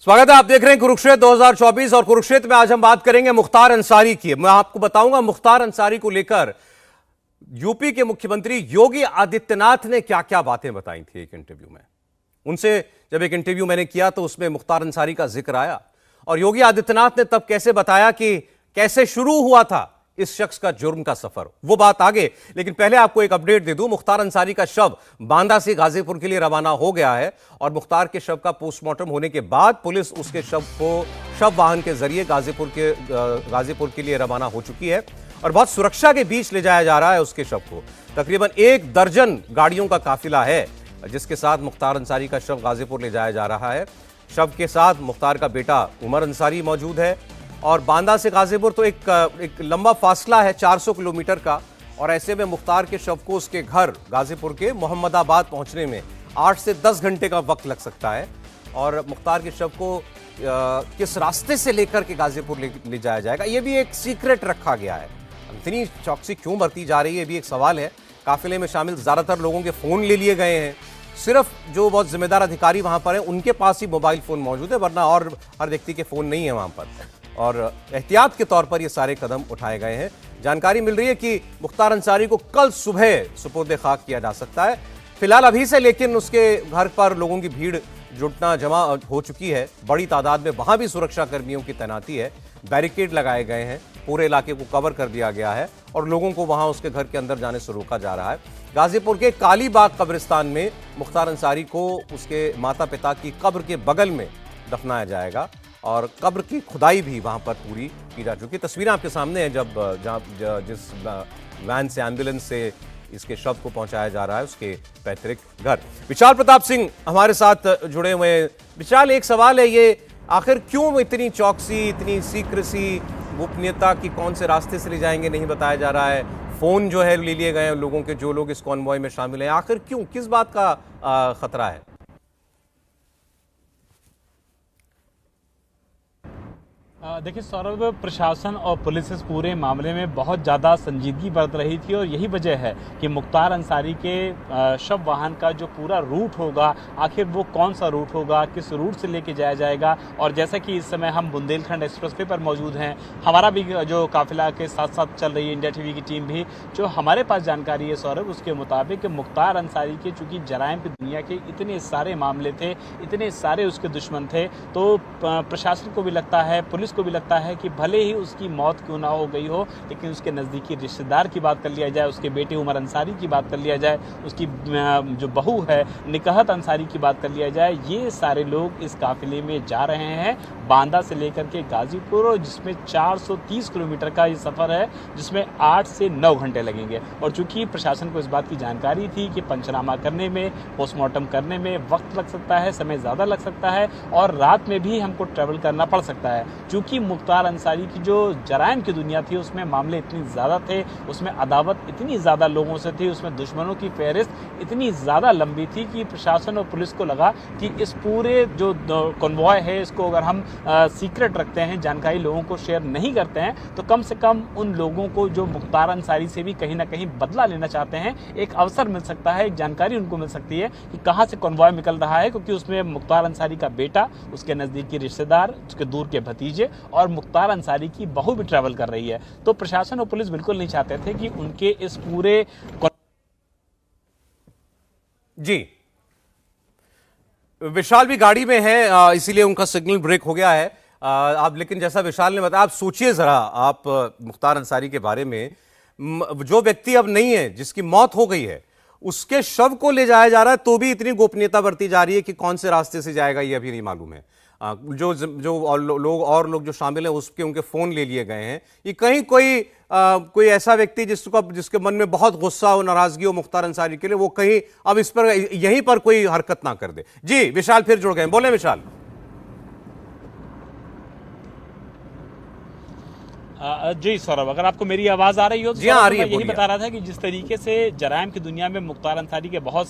स्वागत है, आप देख रहे हैं कुरुक्षेत्र 2024 और कुरुक्षेत्र में आज हम बात करेंगे मुख्तार अंसारी की। मैं आपको बताऊंगा मुख्तार अंसारी को लेकर यूपी के मुख्यमंत्री योगी आदित्यनाथ ने क्या क्या बातें बताई थी एक इंटरव्यू में। उनसे जब एक इंटरव्यू मैंने किया तो उसमें मुख्तार अंसारी का जिक्र आया और योगी आदित्यनाथ ने तब कैसे बताया कि कैसे शुरू हुआ था इस शख्स का जुर्म का सफर, वो बात आगे। लेकिन पहले आपको एक अपडेट दे दूं, मुख्तार अंसारी का शव बांदा से गाजीपुर के लिए रवाना हो गया है और मुख्तार के शव का पोस्टमार्टम होने के बाद पुलिस उसके शव को शव वाहन के जरिए गाजीपुर के लिए रवाना हो चुकी है और बहुत सुरक्षा के बीच ले जाया जा रहा है उसके शव को। तकरीबन 1 दर्जन गाड़ियों का काफिला है जिसके साथ मुख्तार अंसारी का शव गाजीपुर ले जाया जा रहा है। शव के साथ मुख्तार का बेटा उमर अंसारी मौजूद है और बांदा से गाजीपुर तो एक लंबा फासला है 400 किलोमीटर का और ऐसे में मुख्तार के शव को उसके घर गाजीपुर के मोहम्मदाबाद पहुंचने में 8 से 10 घंटे का वक्त लग सकता है। और मुख्तार के शव को किस रास्ते से लेकर के गाजीपुर ले जाया जाएगा ये भी एक सीक्रेट रखा गया है। इतनी चौकसी क्यों बरती जा रही है ये भी एक सवाल है। काफिले में शामिल ज्यादातर लोगों के फोन ले लिए गए हैं, सिर्फ जो बहुत जिम्मेदार अधिकारी वहां पर हैं उनके पास ही मोबाइल फोन मौजूद है, वरना और हर व्यक्ति के फोन नहीं है वहां पर। और एहतियात के तौर पर ये सारे कदम उठाए गए हैं। जानकारी मिल रही है कि मुख्तार अंसारी को कल सुबह सुपुर्द खाक किया जा सकता है फिलहाल अभी से, लेकिन उसके घर पर लोगों की भीड़ जुटना जमा हो चुकी है। बड़ी तादाद में वहां भी सुरक्षा कर्मियों की तैनाती है, बैरिकेड लगाए गए हैं, पूरे इलाके को कवर कर दिया गया है और लोगों को वहां उसके घर के अंदर जाने से रोका जा रहा है। गाजीपुर के कालीबाग कब्रिस्तान में मुख्तार अंसारी को उसके माता पिता की कब्र के बगल में दफनाया जाएगा और कब्र की खुदाई भी वहां पर पूरी की जा चुकी है। तस्वीरें आपके सामने हैं जिस वैन से, एम्बुलेंस से इसके शव को पहुंचाया जा रहा है उसके पैतृक घर। विशाल प्रताप सिंह हमारे साथ जुड़े हुए हैं। विशाल, एक सवाल है, ये आखिर क्यों इतनी चौकसी, इतनी सीक्रेसी, गोपनीयता की कौन से रास्ते से ले जाएंगे नहीं बताया जा रहा है। फोन जो है ले लिए गए हैं लोगों के, जो लोग इस कॉन्वॉय में शामिल हैं, आखिर क्यों, किस बात का खतरा है? देखिए सौरभ, प्रशासन और पुलिस इस पूरे मामले में बहुत ज़्यादा संजीदगी बरत रही थी और यही वजह है कि मुख्तार अंसारी के शव वाहन का जो पूरा रूट होगा, आखिर वो कौन सा रूट होगा, किस रूट से लेके जाया जाएगा। और जैसा कि इस समय हम बुंदेलखंड एक्सप्रेसवे पर मौजूद हैं, हमारा भी जो काफिला के साथ साथ चल रही है इंडिया टीवी की टीम भी, जो हमारे पास जानकारी है सौरभ, उसके मुताबिक मुख्तार अंसारी के चूँकि जराइम की दुनिया के इतने सारे मामले थे, इतने सारे उसके दुश्मन थे, तो प्रशासन को भी लगता है, पुलिस को भी लगता है कि भले ही उसकी मौत क्यों ना हो गई हो, लेकिन उसके नज़दीकी रिश्तेदार की बात कर लिया जाए, उसके बेटे उमर अंसारी की बात कर लिया जाए, उसकी जो बहू है निकहत अंसारी की बात कर लिया जाए, ये सारे लोग इस काफिले में जा रहे हैं बांदा से लेकर के गाजीपुर, जिसमें 430 किलोमीटर का ये सफ़र है, जिसमें 8 से 9 घंटे लगेंगे। और चूंकि प्रशासन को इस बात की जानकारी थी कि पंचनामा करने में, पोस्टमार्टम करने में वक्त लग सकता है, समय ज़्यादा लग सकता है और रात में भी हमको ट्रैवल करना पड़ सकता है। क्योंकि मुख्तार अंसारी की जो जराइम की दुनिया थी उसमें मामले इतनी ज़्यादा थे, उसमें अदावत इतनी ज़्यादा लोगों से थी, उसमें दुश्मनों की फहरिस्त इतनी ज़्यादा लंबी थी कि प्रशासन और पुलिस को लगा कि इस पूरे जो कॉन्वॉय है इसको अगर हम सीक्रेट रखते हैं, जानकारी लोगों को शेयर नहीं करते हैं, तो कम से कम उन लोगों को जो मुख्तार अंसारी से भी कहीं ना कहीं बदला लेना चाहते हैं, एक अवसर मिल सकता है, एक जानकारी उनको मिल सकती है कि कहाँ से कॉन्वॉय निकल रहा है। क्योंकि उसमें मुख्तार अंसारी का बेटा, उसके नज़दीकी रिश्तेदार, उसके दूर के भतीजे और मुख्तार अंसारी की बहू भी ट्रैवल कर रही है। तो प्रशासन और पुलिस बिल्कुल नहीं चाहते थे कि उनके इस पूरे जी, विशाल भी गाड़ी में है, इसीलिए उनका सिग्नल ब्रेक हो गया है। आप, लेकिन जैसा विशाल ने बताया, आप सोचिए जरा, आप मुख्तार अंसारी के बारे में, जो व्यक्ति अब नहीं है, जिसकी मौत हो गई है, उसके शव को ले जाया जा रहा है तो भी इतनी गोपनीयता बरती जा रही है कि कौन से रास्ते से जाएगा ये अभी नहीं मालूम है। जो लोग जो शामिल हैं उसके उनके फोन ले लिए गए हैं। ये कहीं कोई ऐसा व्यक्ति जिसके मन में बहुत गुस्सा हो, नाराजगी हो मुख्तार अंसारी के लिए, वो कहीं अब इस पर यहीं पर कोई हरकत ना कर दे। जी विशाल फिर जुड़ गए, बोले विशाल। जी सौरभ, अगर आपको मेरी आवाज आ रही हो तो जी हाँ, आ रही है, मैं यही बोलिए। बता रहा था कि जिस तरीके से जराइम की दुनिया में मुख्तार अंसारी के बहुत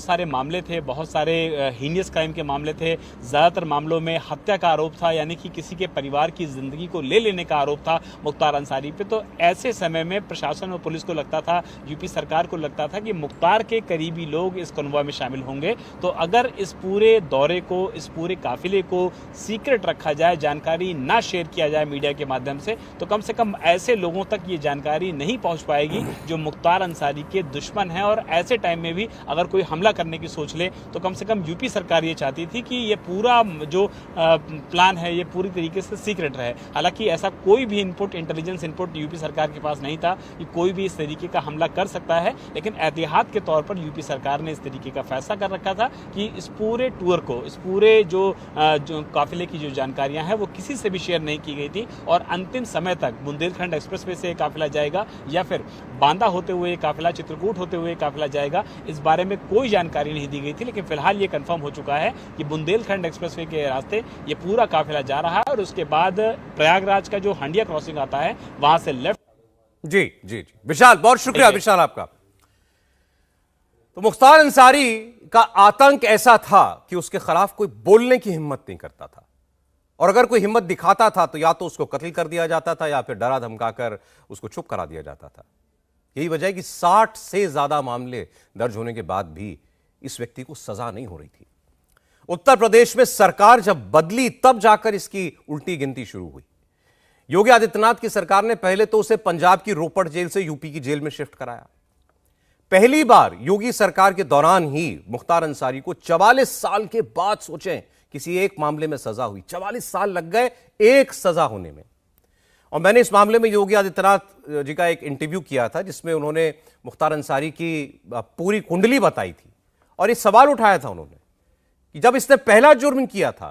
सारे मामले थे, बहुत सारे हीनियस क्राइम के मामले थे। ज्यादातर मामलों में हत्या का आरोप था, यानी कि किसी के परिवार की जिंदगी को ले लेने का आरोप था मुख्तार अंसारी पे। तो ऐसे समय में प्रशासन और पुलिस को लगता था, यूपी सरकार को लगता था कि मुख्तार के करीबी लोग इस कॉन्वॉय में शामिल होंगे, तो अगर इस पूरे दौरे को, इस पूरे काफिले को सीक्रेट रखा जाए, जानकारी ना शेयर किया जाए मीडिया के माध्यम से से कम ऐसे लोगों तक ये जानकारी नहीं पहुंच पाएगी जो मुख्तार अंसारी के दुश्मन हैं। और ऐसे टाइम में भी अगर कोई हमला करने की सोच ले तो कम से कम यूपी सरकार ये चाहती थी कि ये पूरा जो प्लान है ये पूरी तरीके से सीक्रेट रहे। हालांकि ऐसा कोई भी इनपुट, इंटेलिजेंस इनपुट यूपी सरकार के पास नहीं था कि कोई भी इस तरीके का हमला कर सकता है, लेकिन एहतियात के तौर पर यूपी सरकार ने इस तरीके का फैसला कर रखा था कि इस पूरे टूर को, इस पूरे जो काफिले की जो जानकारियां हैं वो किसी से भी शेयर नहीं की गई थी। और अंतिम समय तक बुंदेलखंड एक्सप्रेसवे से काफिला जाएगा या फिर बांदा होते हुए काफिला, चित्रकूट होते हुए काफिला जाएगा, इस बारे में कोई जानकारी नहीं दी गई थी। लेकिन फिलहाल ये कंफर्म हो चुका है कि बुंदेलखंड एक्सप्रेसवे के रास्ते ये पूरा काफिला जा रहा है और उसके बाद प्रयागराज का जो हंडिया क्रॉसिंग आता है वहां से लेफ्ट। जी जी जी, विशाल, बहुत शुक्रिया विशाल आपका। तो मुख्तार अंसारी का आतंक ऐसा था कि उसके खिलाफ कोई बोलने की हिम्मत नहीं करता था, और अगर कोई हिम्मत दिखाता था तो या तो उसको कत्ल कर दिया जाता था या फिर डरा धमकाकर उसको चुप करा दिया जाता था। यही वजह है कि 60 से ज्यादा मामले दर्ज होने के बाद भी इस व्यक्ति को सजा नहीं हो रही थी। उत्तर प्रदेश में सरकार जब बदली तब जाकर इसकी उल्टी गिनती शुरू हुई। योगी आदित्यनाथ की सरकार ने पहले तो उसे पंजाब की रोपड़ जेल से यूपी की जेल में शिफ्ट कराया। पहली बार योगी सरकार के दौरान ही मुख्तार अंसारी को 44 साल के बाद, सोचें, किसी एक मामले में सजा हुई। 44 साल लग गए एक सजा होने में। और मैंने इस मामले में योगी आदित्यनाथ जी का एक इंटरव्यू किया था जिसमें उन्होंने मुख्तार अंसारी की पूरी कुंडली बताई थी और ये सवाल उठाया था उन्होंने कि जब इसने पहला जुर्म किया था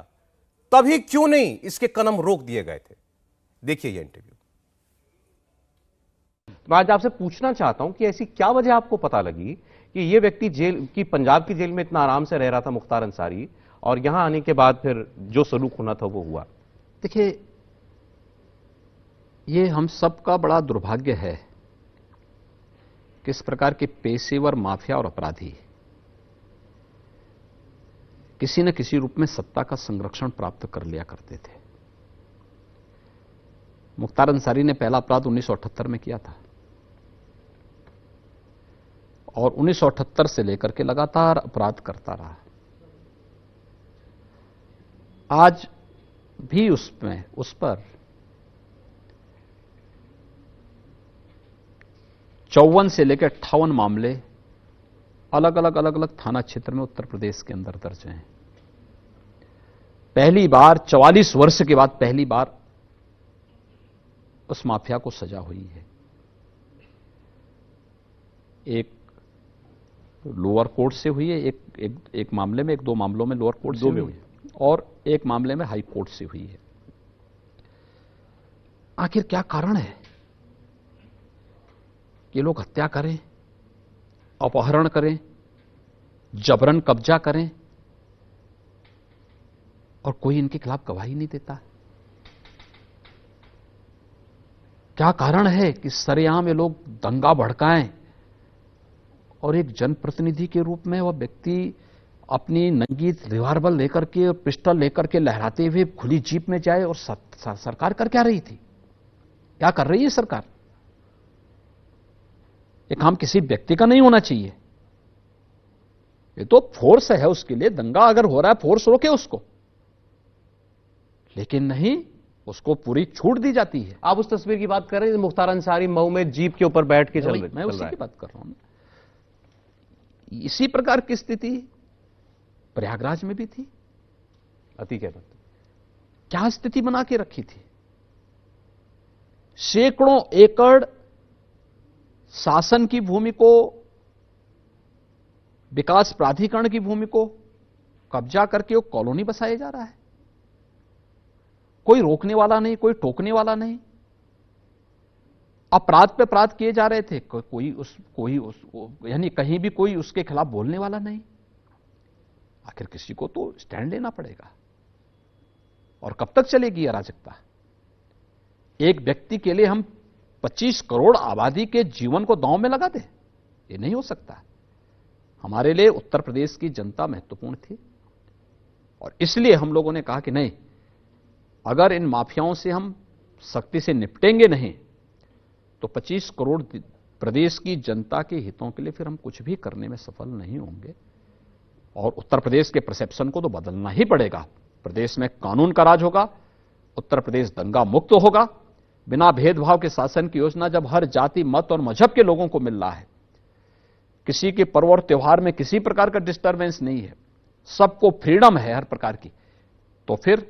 तभी क्यों नहीं इसके कदम रोक दिए गए थे। देखिए ये इंटरव्यू। मैं आज आपसे पूछना चाहता हूं कि ऐसी क्या वजह आपको पता लगी कि ये व्यक्ति जेल की, पंजाब की जेल में इतना आराम से रह रहा था मुख्तार अंसारी, और यहां आने के बाद फिर जो सलूक होना था वो हुआ। देखिए, ये हम सबका बड़ा दुर्भाग्य है कि इस प्रकार के पेशेवर माफिया और अपराधी किसी न किसी रूप में सत्ता का संरक्षण प्राप्त कर लिया करते थे। मुख्तार अंसारी ने पहला अपराध 1978 में किया था और 1978 से लेकर के लगातार अपराध करता रहा। आज भी उस पर 54 से लेकर 58 मामले अलग अलग थाना क्षेत्र में उत्तर प्रदेश के अंदर दर्ज हैं। पहली बार 44 वर्ष के बाद पहली बार उस माफिया को सजा हुई है। एक लोअर कोर्ट से हुई है, एक मामले में, दो मामलों में लोअर कोर्ट से हुई है और एक मामले में हाई कोर्ट से हुई है। आखिर क्या कारण है कि लोग हत्या करें, अपहरण करें, जबरन कब्जा करें और कोई इनके खिलाफ गवाही नहीं देता? क्या कारण है कि सरेआम ये लोग दंगा भड़काएं और एक जनप्रतिनिधि के रूप में वह व्यक्ति अपनी नंगी रिवाल्वर लेकर के और पिस्टल लेकर के लहराते हुए खुली जीप में जाए? और सरकार कर क्या रही थी? क्या कर रही है सरकार? ये काम किसी व्यक्ति का नहीं होना चाहिए। ये तो फोर्स है, उसके लिए दंगा अगर हो रहा है फोर्स रोके उसको, लेकिन नहीं, उसको पूरी छूट दी जाती है। आप उस तस्वीर की बात कर रहे हैं मुख्तार अंसारी मऊ में जीप के ऊपर बैठ के चल रहे? मैं उसी की बात कर रहा हूं। इसी प्रकार की स्थिति प्रयागराज में भी थी। अति क्या बात, क्या स्थिति बना के रखी थी? सैकड़ों एकड़ शासन की भूमि को, विकास प्राधिकरण की भूमि को कब्जा करके वो कॉलोनी बसाया जा रहा है। कोई रोकने वाला नहीं, कोई टोकने वाला नहीं। अपराध पे अपराध किए जा रहे थे, यानी कहीं भी कोई उसके खिलाफ बोलने वाला नहीं। आखिर किसी को तो स्टैंड लेना पड़ेगा। और कब तक चलेगी अराजकता? एक व्यक्ति के लिए हम 25 करोड़ आबादी के जीवन को दांव में लगा दें? ये नहीं हो सकता। हमारे लिए उत्तर प्रदेश की जनता महत्वपूर्ण थी और इसलिए हम लोगों ने कहा कि नहीं, अगर इन माफियाओं से हम सख्ती से निपटेंगे नहीं तो 25 करोड़ प्रदेश की जनता के हितों के लिए फिर हम कुछ भी करने में सफल नहीं होंगे। और उत्तर प्रदेश के परसेप्शन को तो बदलना ही पड़ेगा। प्रदेश में कानून का राज होगा, उत्तर प्रदेश दंगा मुक्त होगा, बिना भेदभाव के शासन की योजना जब हर जाति, मत और मजहब के लोगों को मिल रहा है, किसी के पर्व और त्योहार में किसी प्रकार का डिस्टर्बेंस नहीं है, सबको फ्रीडम है हर प्रकार की, तो फिर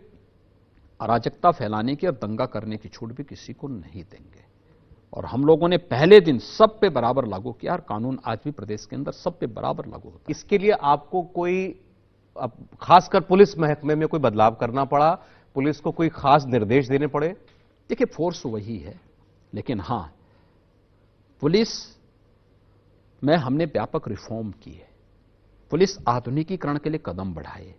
अराजकता फैलाने की और दंगा करने की छूट भी किसी को नहीं देंगे। और हम लोगों ने पहले दिन सब पे बराबर लागू किया और कानून आज भी प्रदेश के अंदर सब पे बराबर लागू होता है। इसके लिए आपको कोई खासकर पुलिस महकमे में कोई बदलाव करना पड़ा? पुलिस को कोई खास निर्देश देने पड़े? देखिए, फोर्स वही है, लेकिन हां, पुलिस में हमने व्यापक रिफॉर्म की है। पुलिस आधुनिकीकरण के लिए कदम बढ़ाए।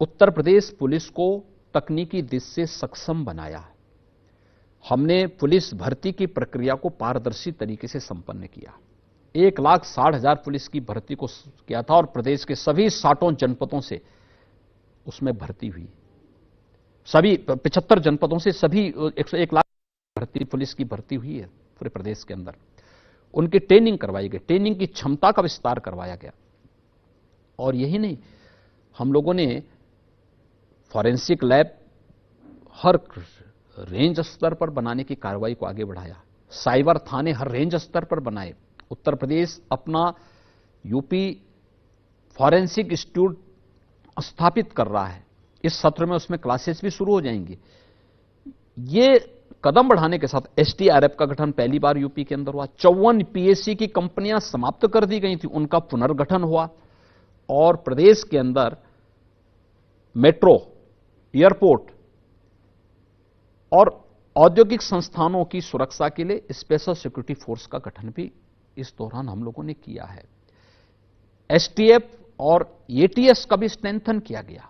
उत्तर प्रदेश पुलिस को तकनीकी दृष्टि से सक्षम बनाया। हमने पुलिस भर्ती की प्रक्रिया को पारदर्शी तरीके से संपन्न किया। 1,60,000 पुलिस की भर्ती को किया था और प्रदेश के सभी 60 जनपदों से उसमें भर्ती हुई। सभी 75 जनपदों से सभी 1 लाख भर्ती पुलिस की भर्ती हुई है पूरे प्रदेश के अंदर। उनकी ट्रेनिंग करवाई गई, ट्रेनिंग की क्षमता का विस्तार करवाया गया। और यही नहीं, हम लोगों ने फॉरेंसिक लैब हर रेंज स्तर पर बनाने की कार्रवाई को आगे बढ़ाया। साइबर थाने हर रेंज स्तर पर बनाए। उत्तर प्रदेश अपना यूपी फॉरेंसिक इंस्टीट्यूट स्थापित कर रहा है। इस सत्र में उसमें क्लासेस भी शुरू हो जाएंगी। ये कदम बढ़ाने के साथ एसटीआरएफ का गठन पहली बार यूपी के अंदर हुआ। 54 पीएससी की कंपनियां समाप्त कर दी गई थी, उनका पुनर्गठन हुआ। और प्रदेश के अंदर मेट्रो, एयरपोर्ट और औद्योगिक संस्थानों की सुरक्षा के लिए स्पेशल सिक्योरिटी फोर्स का गठन भी इस दौरान हम लोगों ने किया है। एसटीएफ और एटीएस का भी स्ट्रेंथन किया गया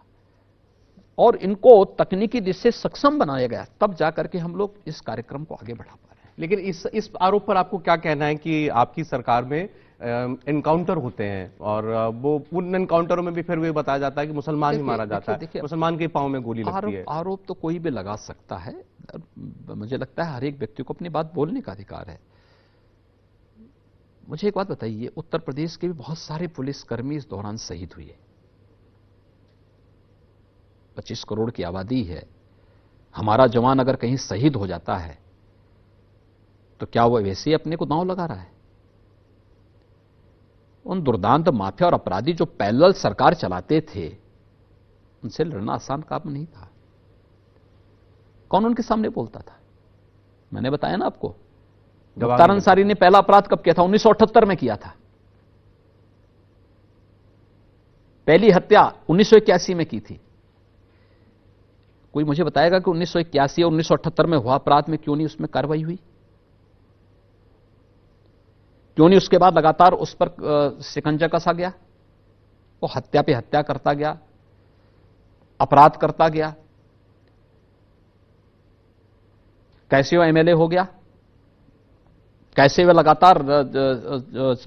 और इनको तकनीकी दृष्टि से सक्षम बनाया गया, तब जाकर के हम लोग इस कार्यक्रम को आगे बढ़ा पा रहे हैं। लेकिन इस आरोप पर आपको क्या कहना है कि आपकी सरकार में एनकाउंटर होते हैं और वो उन एनकाउंटरों में भी फिर भी बताया जाता है कि मुसलमान ही मारा जाता है, मुसलमान के पांव में गोली लगती है। आरोप तो कोई भी लगा सकता है। मुझे लगता है हर एक व्यक्ति को अपनी बात बोलने का अधिकार है। मुझे एक बात बताइए, उत्तर प्रदेश के भी बहुत सारे पुलिसकर्मी इस दौरान शहीद हुए। 25 करोड़ की आबादी है। हमारा जवान अगर कहीं शहीद हो जाता है तो क्या वो वैसे ही अपने को दांव लगा रहा है? उन दुर्दांत माफिया और अपराधी जो पैरेलल सरकार चलाते थे, उनसे लड़ना आसान काम नहीं था। कौन उनके सामने बोलता था? मैंने बताया ना आपको, मुख्तार अंसारी ने पहला अपराध कब किया था? 1978 में किया था। पहली हत्या 1981 में की थी। कोई मुझे बताएगा कि 1981 और 1978 में हुआ अपराध में क्यों नहीं उसमें कार्रवाई हुई? क्यों नहीं उसके बाद लगातार उस पर शिकंजा कसा गया? वो हत्या पे हत्या करता गया, अपराध करता गया। कैसे वो एमएलए हो गया? कैसे वे लगातार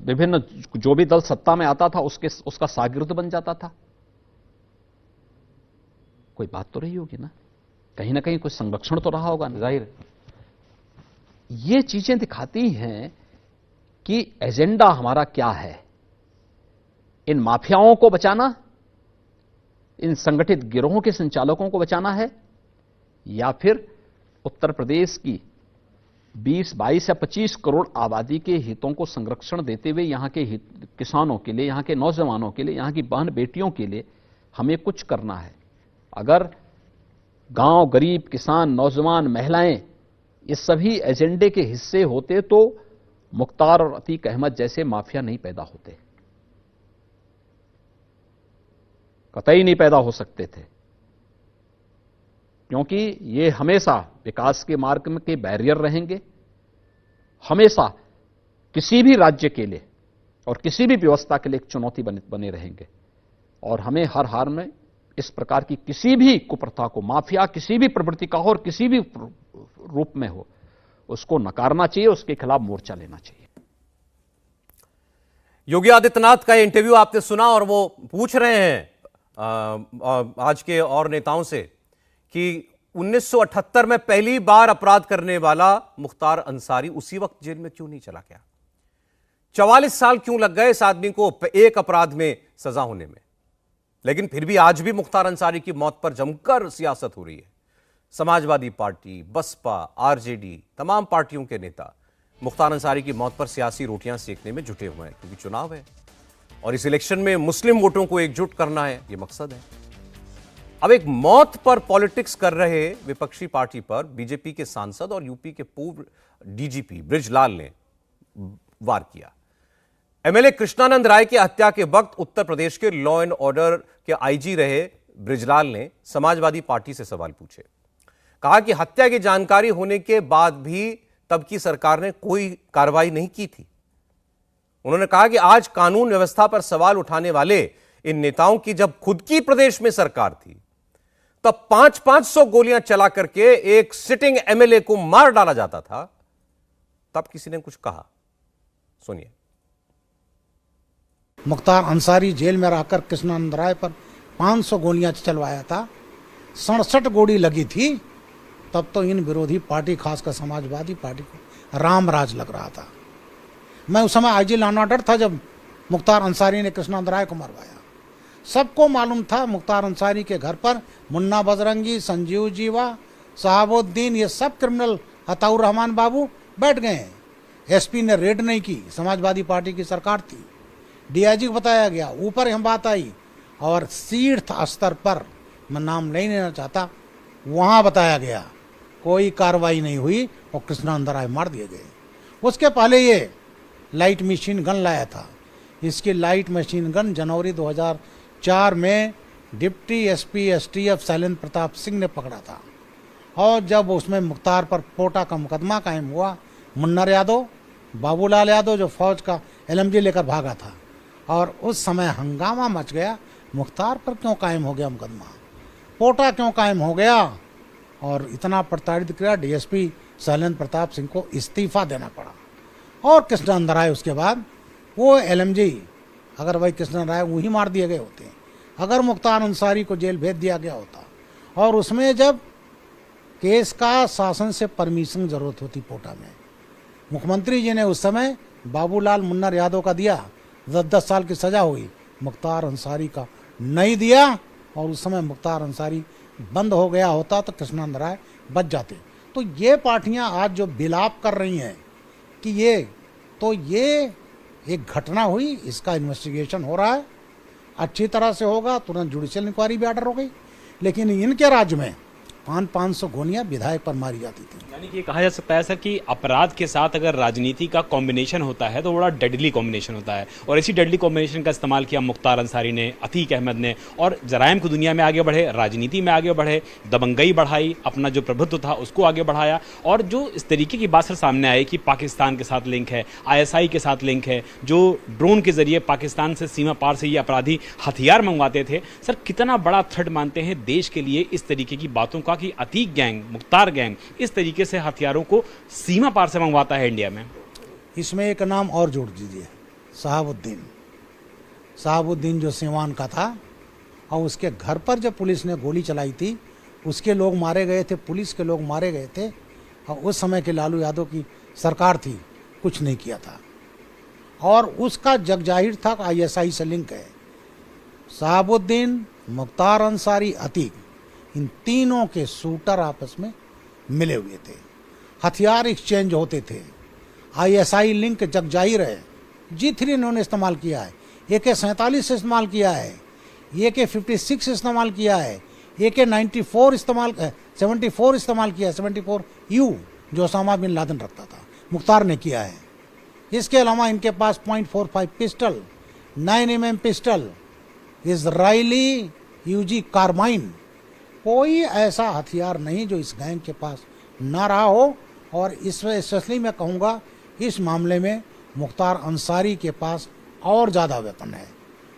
विभिन्न जो भी दल सत्ता में आता था उसका शागिर्द बन जाता था? कोई बात तो रही होगी ना कहीं कोई संरक्षण तो रहा होगा ना। जाहिर ये चीजें दिखाती हैं कि एजेंडा हमारा क्या है। इन माफियाओं को बचाना, इन संगठित गिरोहों के संचालकों को बचाना है, या फिर उत्तर प्रदेश की 20, 22 या 25 करोड़ आबादी के हितों को संरक्षण देते हुए यहां के किसानों के लिए, यहां के नौजवानों के लिए, यहां की बहन बेटियों के लिए हमें कुछ करना है। अगर गांव, गरीब, किसान, नौजवान, महिलाएं ये सभी एजेंडे के हिस्से होते तो मुख्तार और अतीक अहमद जैसे माफिया नहीं पैदा होते, कतई नहीं पैदा हो सकते थे। क्योंकि ये हमेशा विकास के मार्ग में के बैरियर रहेंगे, हमेशा किसी भी राज्य के लिए और किसी भी व्यवस्था के लिए एक चुनौती बने रहेंगे। और हमें हर हार में इस प्रकार की किसी भी कुप्रथा को, माफिया किसी भी प्रवृत्ति का हो और किसी भी रूप में हो, उसको नकारना चाहिए, उसके खिलाफ मोर्चा लेना चाहिए। योगी आदित्यनाथ का इंटरव्यू आपने सुना और वो पूछ रहे हैं आज के और नेताओं से कि 1978 में पहली बार अपराध करने वाला मुख्तार अंसारी उसी वक्त जेल में क्यों नहीं चला गया? 44 साल क्यों लग गए इस आदमी को एक अपराध में सजा होने में? लेकिन फिर भी आज भी मुख्तार अंसारी की मौत पर जमकर सियासत हो रही है। समाजवादी पार्टी, बसपा, आरजेडी, तमाम पार्टियों के नेता मुख्तार अंसारी की मौत पर सियासी रोटियां सेकने में जुटे हुए हैं, क्योंकि चुनाव है और इस इलेक्शन में मुस्लिम वोटों को एकजुट करना है, यह मकसद है। अब एक मौत पर पॉलिटिक्स कर रहे विपक्षी पार्टी पर बीजेपी के सांसद और यूपी के पूर्व डीजीपी बृजलाल ने वार किया। एमएलए कृष्णानंद राय की हत्या के वक्त उत्तर प्रदेश के लॉ एंड ऑर्डर के आईजी रहे बृजलाल ने समाजवादी पार्टी से सवाल पूछे। कहा कि हत्या की जानकारी होने के बाद भी तब की सरकार ने कोई कार्रवाई नहीं की थी। उन्होंने कहा कि आज कानून व्यवस्था पर सवाल उठाने वाले इन नेताओं की जब खुद की प्रदेश में सरकार थी तब 500 गोलियां चला करके एक सिटिंग एमएलए को मार डाला जाता था, तब किसी ने कुछ कहा? सुनिए। मुख्तार अंसारी जेल में रहकर कृष्णानंद राय पर 500 गोलियां चलवाया था, 67 गोली लगी थी, तब तो इन विरोधी पार्टी खासकर समाजवादी पार्टी को रामराज लग रहा था। मैं उस समय आईजी लॉ एंड ऑर्डर था जब मुख्तार अंसारी ने कृष्णानंद राय को मरवाया। सबको मालूम था मुख्तार अंसारी के घर पर मुन्ना बजरंगी, संजीव जीवा, शहाबुद्दीन, ये सब क्रिमिनल, अताउर रहमान बाबू बैठ गए हैं। एसपी ने रेड नहीं की, समाजवादी पार्टी की सरकार थी। डीआईजी को बताया गया, ऊपर हम बात आई और शीर्ष स्तर पर, मैं नाम नहीं लेना चाहता, वहां बताया गया कोई कार्रवाई नहीं हुई और कृष्णानंद राय मार दिए गए। उसके पहले ये लाइट मशीन गन लाया था। इसकी लाइट मशीन गन जनवरी 2004 में deputy SP STF Shailendra Pratap Singh ने पकड़ा था और जब उसमें मुख्तार पर पोटा का मुकदमा कायम हुआ, मुन्नर यादव, बाबूलाल यादव जो फौज का एलएमजी लेकर भागा था, और उस समय हंगामा मच गया, मुख्तार पर क्यों कायम हो गया मुकदमा, पोटा क्यों कायम हो गया, और इतना प्रताड़ित किया डीएसपी शैलेंद्र प्रताप सिंह को इस्तीफा देना पड़ा। और कृष्णानंद राय उसके बाद वो एलएमजी, अगर वही कृष्णानंद राय वही मार दिए गए होते, अगर मुख्तार अंसारी को जेल भेज दिया गया होता, और उसमें जब केस का शासन से परमिशन जरूरत होती पोटा में, मुख्यमंत्री जी ने उस समय बाबूलाल मुन्नर यादव का दिया, 10 साल की सजा हुई, मुख्तार अंसारी का नहीं दिया, और उस समय मुख्तार अंसारी बंद हो गया होता तो कृष्णानंद राय बच जाते। तो ये पार्टियां आज जो विलाप कर रही हैं कि ये एक घटना हुई, इसका इन्वेस्टिगेशन हो रहा है, अच्छी तरह से होगा, तुरंत जुडिशियल इंक्वायरी भी ऑर्डर हो गई, लेकिन इनके राज्य में 500 गोलियां विधायक पर मारी जाती थी। यानी कि कहा जा सकता है सर कि अपराध के साथ अगर राजनीति का कॉम्बिनेशन होता है तो बड़ा डेडली कॉम्बिनेशन होता है, और इसी डेडली कॉम्बिनेशन का इस्तेमाल किया मुख्तार अंसारी ने, अतीक अहमद ने, और जराइम की दुनिया में आगे बढ़े, राजनीति में आगे बढ़े, दबंगई बढ़ाई, अपना जो प्रभुत्व था उसको आगे बढ़ाया, और जो इस तरीके की बात सर सामने आई कि पाकिस्तान के साथ लिंक है, ISI के साथ लिंक है, जो ड्रोन के जरिए पाकिस्तान से सीमा पार से ये अपराधी हथियार मंगवाते थे। सर कितना बड़ा थ्रेट मानते हैं देश के लिए इस तरीके की बातों का कि अतीक गैंग, मुख्तार गैंग इस तरीके से हथियारों को सीमा पार से मंगवाता है इंडिया में? इसमें एक नाम और जोड़ दीजिए, शहाबुद्दीन जो सीवान का था, और उसके घर पर जब पुलिस ने गोली चलाई थी, उसके लोग मारे गए थे, पुलिस के लोग मारे गए थे, और उस समय के लालू यादव की सरकार थी, कुछ नहीं किया था, और उसका जगजाहिर था ISI से लिंक है। शहाबुद्दीन, मुख्तार अंसारी, अतीक, इन तीनों के शूटर आपस में मिले हुए थे, हथियार एक्सचेंज होते थे, ISI लिंक जगजाहिर है। G3 इन्होंने इस्तेमाल किया है, AK-47 इस्तेमाल किया है, AK-56 इस्तेमाल किया है, AK-74 74 इस्तेमाल किया है, 74U जो ओसामा बिन लादेन रखता था, मुख्तार ने किया है। इसके अलावा इनके पास .45 pistol, 9mm pistol, Israeli UG carbine, कोई ऐसा हथियार नहीं जो इस गैंग के पास ना रहा हो, और इसलिए मैं कहूँगा इस मामले में मुख्तार अंसारी के पास और ज़्यादा वेपन है।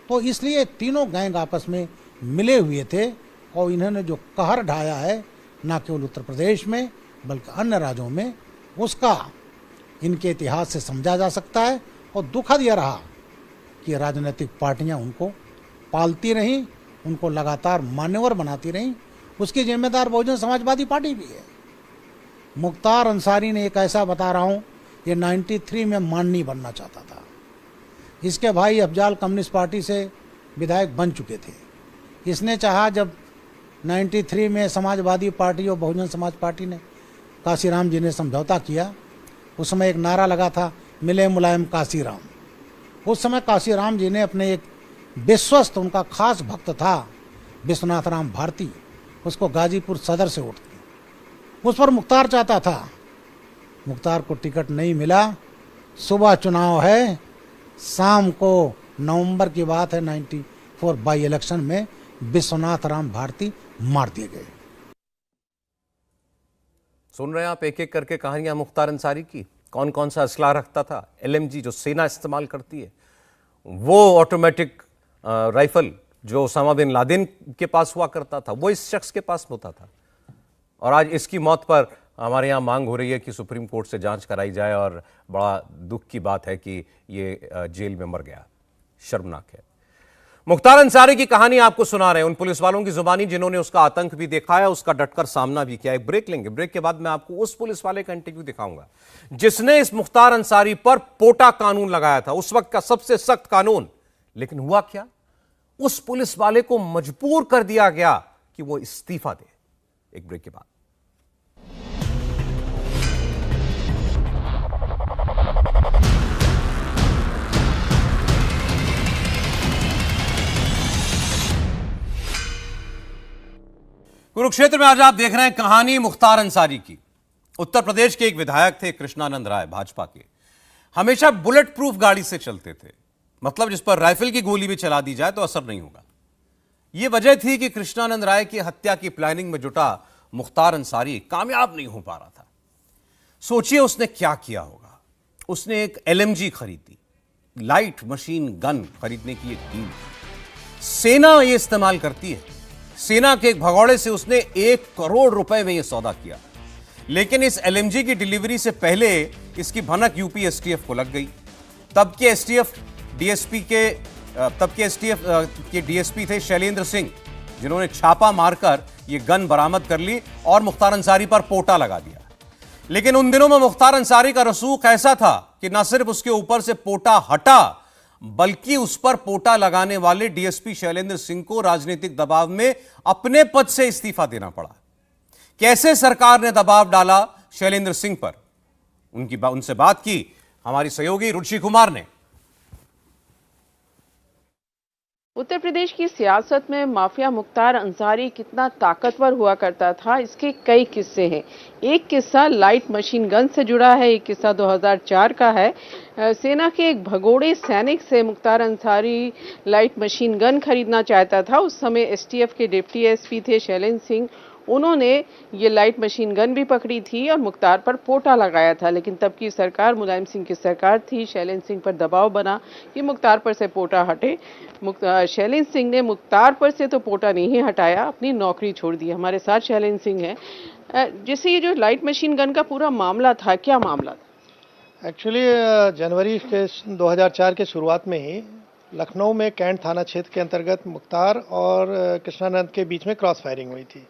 तो इसलिए तीनों गैंग आपस में मिले हुए थे और इन्होंने जो कहर ढाया है न केवल उत्तर प्रदेश में बल्कि अन्य राज्यों में, उसका इनके इतिहास से समझा जा सकता है। और दुखद यह रहा कि राजनीतिक पार्टियां उनको पालती रहीं, उनको लगातार मान्यवर बनाती रहीं। उसकी जिम्मेदार बहुजन समाजवादी पार्टी भी है। मुख्तार अंसारी ने एक ऐसा, बता रहा हूँ, ये 93 में माननीय बनना चाहता था। इसके भाई अफजाल कम्युनिस्ट पार्टी से विधायक बन चुके थे। इसने चाहा, जब 93 में समाजवादी पार्टी और बहुजन समाज पार्टी ने, काशीराम जी ने समझौता किया, उस समय एक नारा लगा था, मिले मुलायम काशीराम। उस समय काशीराम जी ने अपने एक विश्वस्त, उनका खास भक्त था विश्वनाथ राम भारती, उसको गाजीपुर सदर से वोट दिया। उस पर मुख्तार चाहता था, मुख्तार को टिकट नहीं मिला। सुबह चुनाव है, शाम को नवंबर की बात है 94 बाई इलेक्शन में विश्वनाथ राम भारती मार दिए गए। सुन रहे हैं आप एक एक करके कहानियां मुख्तार अंसारी की। कौन कौन सा असला रखता था, LMG जो सेना इस्तेमाल करती है, वो ऑटोमेटिक राइफल जो ओसामा बिन लादेन के पास हुआ करता था, वो इस शख्स के पास होता था। और आज इसकी मौत पर हमारे यहाँ मांग हो रही है कि सुप्रीम कोर्ट से जांच कराई जाए, और बड़ा दुख की बात है कि ये जेल में मर गया। शर्मनाक है। मुख्तार अंसारी की कहानी आपको सुना रहे हैं उन पुलिस वालों की जुबानी जिन्होंने उसका आतंक भी देखा है, उसका डटकर सामना भी किया है। एक ब्रेक लेंगे, ब्रेक के बाद मैं आपको उस पुलिस वाले का इंटरव्यू दिखाऊंगा जिसने इस मुख्तार अंसारी पर पोटा कानून लगाया था, उस वक्त का सबसे सख्त कानून। लेकिन हुआ क्या, उस पुलिस वाले को मजबूर कर दिया गया कि वो इस्तीफा दे। एक ब्रेक के बाद। कुरुक्षेत्र में आज आप देख रहे हैं कहानी मुख्तार अंसारी की। उत्तर प्रदेश के एक विधायक थे कृष्णानंद राय, भाजपा के। हमेशा बुलेट प्रूफ गाड़ी से चलते थे, मतलब जिस पर राइफल की गोली भी चला दी जाए तो असर नहीं होगा। यह वजह थी कि कृष्णानंद राय की हत्या की प्लानिंग में जुटा मुख्तार अंसारी कामयाब नहीं हो पा रहा था। सोचिए उसने क्या किया होगा। उसने एक LMG खरीदी, लाइट मशीन गन खरीदने की एक डील। सेना यह इस्तेमाल करती है, सेना के एक भगौड़े से उसने 1 करोड़ रुपए में यह सौदा किया। लेकिन इस LMG की डिलीवरी से पहले इसकी भनक यूपी STF को लग गई। तब के STF के DSP थे शैलेंद्र सिंह, जिन्होंने छापा मारकर यह गन बरामद कर ली और मुख्तार अंसारी पर पोटा लगा दिया। लेकिन उन दिनों में मुख्तार अंसारी का रसूख ऐसा था कि न सिर्फ उसके ऊपर से पोटा हटा, बल्कि उस पर पोटा लगाने वाले DSP शैलेंद्र सिंह को राजनीतिक दबाव में अपने पद से इस्तीफा देना पड़ा। कैसे सरकार ने दबाव डाला शैलेंद्र सिंह पर, उनसे बात की हमारी सहयोगी रुचि कुमार ने। उत्तर प्रदेश की सियासत में माफिया मुख्तार अंसारी कितना ताकतवर हुआ करता था, इसके कई किस्से हैं। एक किस्सा लाइट मशीन गन से जुड़ा है, एक किस्सा 2004 का है। सेना के एक भगोड़े सैनिक से Mukhtar Ansari light machine gun खरीदना चाहता था। उस समय STF के डिप्टी SP थे शैलेंद्र सिंह, उन्होंने ये लाइट मशीन गन भी पकड़ी थी और मुख्तार पर पोटा लगाया था। लेकिन तब की सरकार मुलायम सिंह की सरकार थी। शैलेंद्र सिंह पर दबाव बना कि मुख्तार पर से पोटा हटे। शैलेंद्र सिंह ने मुख्तार पर से तो पोटा नहीं हटाया, अपनी नौकरी छोड़ दी। हमारे साथ शैलेंद्र सिंह हैं। जैसे ये जो लाइट मशीन गन का पूरा मामला था, क्या मामला था? एक्चुअली जनवरी के 2004 के शुरुआत में ही लखनऊ में कैंट थाना क्षेत्र के अंतर्गत मुख्तार और कृष्णानंद के बीच में क्रॉस फायरिंग हुई थी।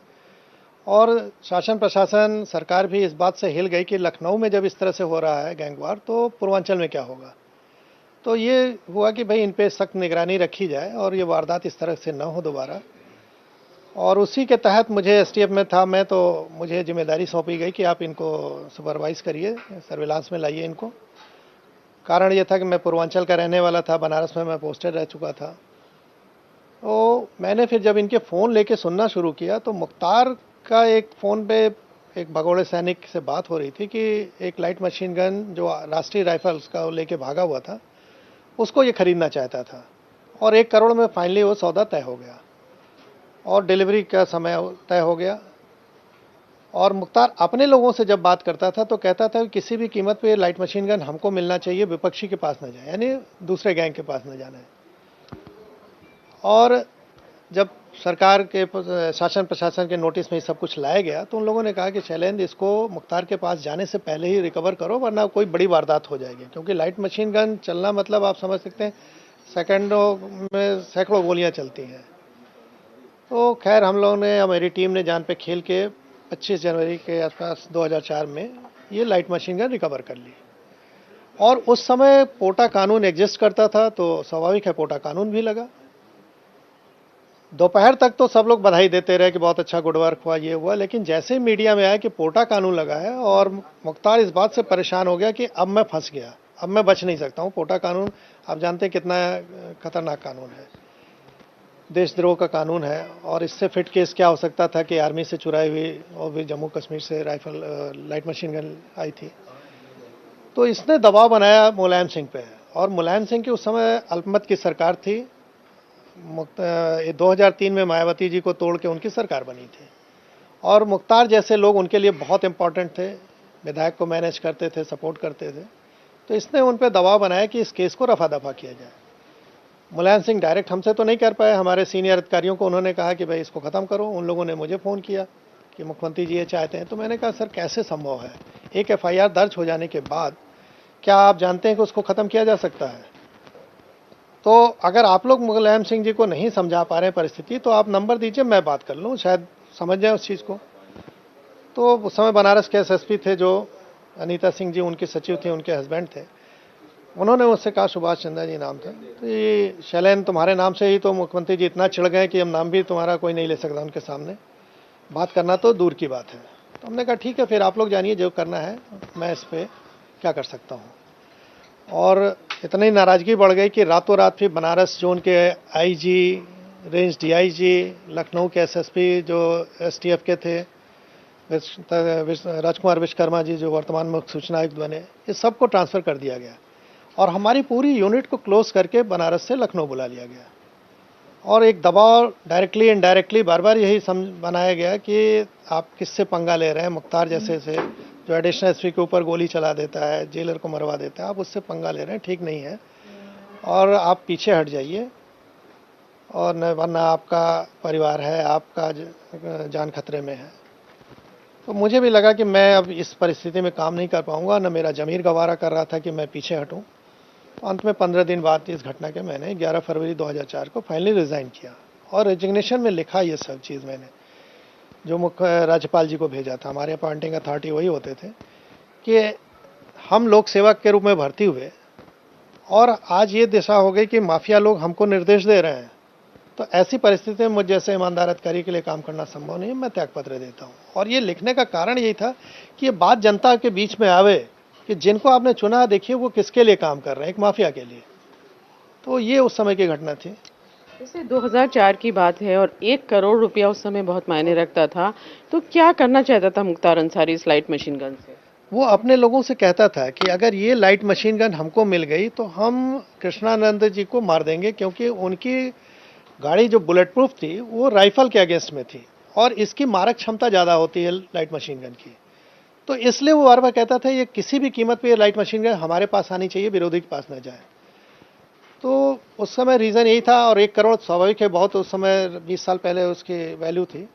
और शासन प्रशासन सरकार भी इस बात से हिल गई कि लखनऊ में जब इस तरह से हो रहा है गैंगवार, तो पूर्वांचल में क्या होगा। तो ये हुआ कि भाई इन पे सख्त निगरानी रखी जाए और ये वारदात इस तरह से न हो दोबारा। और उसी के तहत मुझे STF में था मैं, तो मुझे जिम्मेदारी सौंपी गई कि आप इनको सुपरवाइज़ करिए, सर्विलांस में लाइए इनको। कारण ये था कि मैं पूर्वांचल का रहने वाला था, बनारस में मैं पोस्टेड रह चुका था। तो मैंने फिर जब इनके फ़ोन लेके सुनना शुरू किया, तो मुख्तार का एक फ़ोन पे एक भगोड़े सैनिक से बात हो रही थी कि एक लाइट मशीन गन जो राष्ट्रीय राइफल्स का लेके भागा हुआ था, उसको ये खरीदना चाहता था। और 1 करोड़ में फाइनली वो सौदा तय हो गया और डिलीवरी का समय तय हो गया। और मुख्तार अपने लोगों से जब बात करता था तो कहता था कि किसी भी कीमत पे लाइट मशीन गन हमको मिलना चाहिए, विपक्षी के पास न जाए, यानी दूसरे गैंग के पास न जाना है। और जब सरकार के शासन प्रशासन के नोटिस में सब कुछ लाया गया तो उन लोगों ने कहा कि शैलेंद्र, इसको मुख्तार के पास जाने से पहले ही रिकवर करो, वरना कोई बड़ी वारदात हो जाएगी। क्योंकि लाइट मशीन गन चलना मतलब आप समझ सकते हैं सेकंडों में सैकड़ों गोलियां चलती हैं। तो खैर हम लोगों ने, हमारी टीम ने जान पे खेल के 25 जनवरी के आसपास 2004 में ये लाइट मशीन गन रिकवर कर ली। और उस समय पोटा कानून एग्जिस्ट करता था, तो स्वाभाविक है पोटा कानून भी लगा। दोपहर तक तो सब लोग बधाई देते रहे कि बहुत अच्छा गुड वर्क हुआ, ये हुआ। लेकिन जैसे ही मीडिया में आया कि पोटा कानून लगा है और मुख्तार इस बात से परेशान हो गया कि अब मैं फंस गया, अब मैं बच नहीं सकता हूँ। पोटा कानून आप जानते हैं कितना खतरनाक कानून है, देशद्रोह का कानून है। और इससे फिट केस क्या हो सकता था कि आर्मी से चुराई हुई और भी जम्मू कश्मीर से राइफल लाइट मशीन गन आई थी। तो इसने दबाव बनाया मुलायम सिंह पे, और मुलायम सिंह की उस समय अल्पमत की सरकार थी। 2003 में मायावती जी को तोड़ के उनकी सरकार बनी थी, और मुख्तार जैसे लोग उनके लिए बहुत इंपॉर्टेंट थे, विधायक को मैनेज करते थे, सपोर्ट करते थे। तो इसने उन पर दबाव बनाया कि इस केस को रफा दफा किया जाए। मुलायम सिंह डायरेक्ट हमसे तो नहीं कर पाए, हमारे सीनियर अधिकारियों को उन्होंने कहा कि भाई इसको ख़त्म करो। उन लोगों ने मुझे फ़ोन किया कि मुख्यमंत्री जी ये चाहते हैं। तो मैंने कहा सर कैसे संभव है, एक FIR दर्ज हो जाने के बाद क्या आप जानते हैं कि उसको ख़त्म किया जा सकता है? तो अगर आप लोग मुलायम सिंह जी को नहीं समझा पा रहे हैं परिस्थिति, तो आप नंबर दीजिए, मैं बात कर लूँ, शायद समझ जाए उस चीज़ को। तो उस समय बनारस के SSP थे जो अनीता सिंह जी, उनके सचिव थे, उनके हस्बैंड थे। उन्होंने मुझसे कहा, सुभाष चंद्रा जी नाम था, तो ये शैलेंद्र तुम्हारे नाम से ही तो मुख्यमंत्री जी इतना चिढ़ गए कि हम नाम भी तुम्हारा कोई नहीं ले सकता उनके सामने, बात करना तो दूर की बात है। तो हमने कहा ठीक है, फिर आप लोग जानिए जो करना है, मैं इस पर क्या कर सकता हूँ। और इतनी नाराज़गी बढ़ गई कि रातों रात फिर बनारस जोन के IG, रेंज DIG, लखनऊ के SSP जो STF के थे, राजकुमार विश्वकर्मा जी जो वर्तमान मुख्य सूचना आयुक्त बने, इस सब को ट्रांसफ़र कर दिया गया। और हमारी पूरी यूनिट को क्लोज करके बनारस से लखनऊ बुला लिया गया। और एक दबाव डायरेक्टली इनडायरेक्टली बार बार यही बनाया गया कि आप किससे पंगा ले रहे हैं, मुख्तार जैसे से जो एडिशनल SP के ऊपर गोली चला देता है, जेलर को मरवा देता है, आप उससे पंगा ले रहे हैं, ठीक नहीं है, और आप पीछे हट जाइए, और न वरना आपका परिवार है, आपका जान खतरे में है। तो मुझे भी लगा कि मैं अब इस परिस्थिति में काम नहीं कर पाऊंगा, न मेरा ज़मीर गवारा कर रहा था कि मैं पीछे हटूं। तो अंत में 15 दिन बाद इस घटना के मैंने 11 फरवरी 2004 को फाइनली रिज़ाइन किया, और रेजिग्नेशन में लिखा ये सब चीज़ मैंने, जो मुख्य राज्यपाल जी को भेजा था। हमारे अपॉइंटिंग अथॉरिटी वही होते थे कि हम लोक सेवक के रूप में भर्ती हुए, और आज ये दिशा हो गई कि माफिया लोग हमको निर्देश दे रहे हैं। तो ऐसी परिस्थिति में मुझ जैसे ईमानदार अधिकारी के लिए काम करना संभव नहीं है, मैं त्यागपत्र देता हूँ। और ये लिखने का कारण यही था कि ये बात जनता के बीच में आवे कि जिनको आपने चुना, देखिए वो किसके लिए काम कर रहे हैं, एक माफिया के लिए। तो ये उस समय की घटना थी। जैसे 2004 की बात है और 1 करोड़ रुपया उस समय बहुत मायने रखता था, तो क्या करना चाहता था मुख्तार अंसारी इस लाइट मशीन गन से? वो अपने लोगों से कहता था कि अगर ये लाइट मशीन गन हमको मिल गई तो हम कृष्णानंद जी को मार देंगे, क्योंकि उनकी गाड़ी जो बुलेट प्रूफ थी वो राइफल के अगेंस्ट में थी, और इसकी मारक क्षमता ज़्यादा होती है लाइट मशीन गन की। तो इसलिए वो बार बार कहता था ये किसी भी कीमत पे ये लाइट मशीन गन हमारे पास आनी चाहिए, विरोधी के पास ना जाए। तो उस समय रीज़न यही था। और 1 करोड़ स्वाभाविक है, बहुत उस समय 20 साल पहले उसकी वैल्यू थी,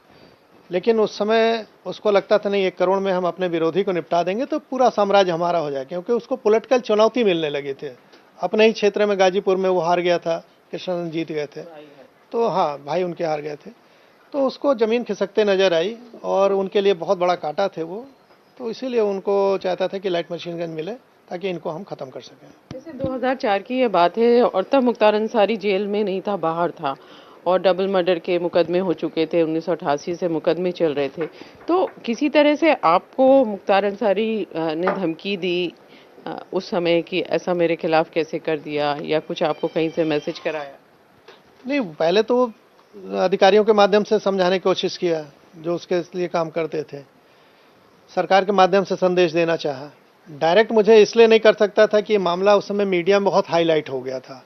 लेकिन उस समय उसको लगता था नहीं 1 करोड़ में हम अपने विरोधी को निपटा देंगे तो पूरा साम्राज्य हमारा हो जाए, क्योंकि उसको पॉलिटिकल चुनौती मिलने लगी थी। अपने ही क्षेत्र में गाजीपुर में वो हार गया था, कृष्णानंद जीत गए थे, तो हाँ भाई उनके हार गए थे, तो उसको ज़मीन खिसकते नज़र आई, और उनके लिए बहुत बड़ा कांटा थे वो। तो इसीलिए उनको चाहता था कि लाइट मशीन गन मिले ताकि इनको हम ख़त्म कर सकें। जैसे 2004 की ये बात है, और तब मुख्तार अंसारी जेल में नहीं था, बाहर था, और डबल मर्डर के मुकदमे हो चुके थे, 1988 से मुकदमे चल रहे थे। तो किसी तरह से आपको मुख्तार अंसारी ने धमकी दी उस समय कि ऐसा मेरे खिलाफ कैसे कर दिया, या कुछ आपको कहीं से मैसेज कराया? नहीं, पहले तो अधिकारियों के माध्यम से समझाने की कोशिश किया जो उसके लिए काम करते थे, सरकार के माध्यम से संदेश देना चाहा। डायरेक्ट मुझे इसलिए नहीं कर सकता था कि ये मामला उस समय मीडिया में बहुत हाईलाइट हो गया था,